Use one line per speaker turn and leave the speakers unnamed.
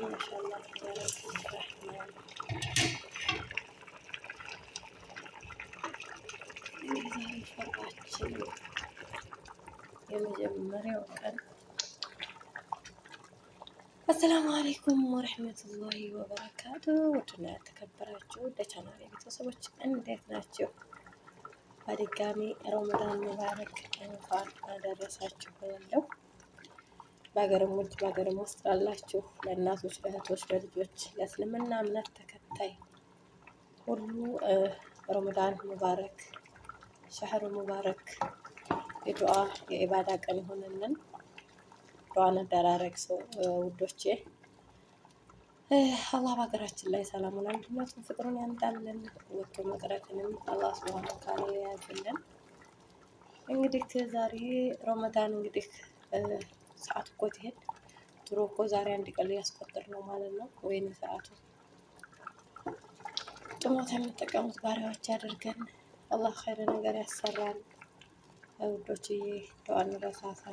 ማሻአላህ ተባረከ ረህማን። የዛሬ ፈርቃችን የመጀመሪያው ቀን። አሰላሙ አለይኩም ወረህመቱላሂ ወበረካቱ። ውድና የተከበራችሁ ለቻናሌ ቤተሰቦች እንዴት ናቸው? በድጋሚ ረመዳን ሙባረክ እንኳን አደረሳችሁ እላለሁ። በሀገርም ውጭ በሀገርም ውስጥ ላላችሁ ለእናቶች፣ ለእህቶች፣ ለልጆች፣ ለእስልምና እምነት ተከታይ ሁሉ ረመዳን ሙባረክ፣ ሸህር ሙባረክ፣ የዱዓ የኢባዳ ቀን ይሆንልን። ዱዓ እንደራረግ ሰው ውዶቼ። አላህ በሀገራችን ላይ ሰላሙን፣ አንድነቱን፣ ፍቅሩን ያምጣልን። ወጥቶ መቅረትንም አላህ ሱብሃነሁ ወተዓላ ያያዝልን። እንግዲህ ዛሬ ረመዳን እንግዲህ ሰዓት እኮ ትሄድ ድሮ እኮ ዛሬ አንድ ቀን ሊያስቆጥር ነው ማለት ነው። ወይኔ ሰዓቱ ጥሞት የሚጠቀሙት ባሪያዎች ያደርገን። አላህ ኸይር ነገር ያሰራል። ውዶችዬ ዱዓ እንረሳሳ።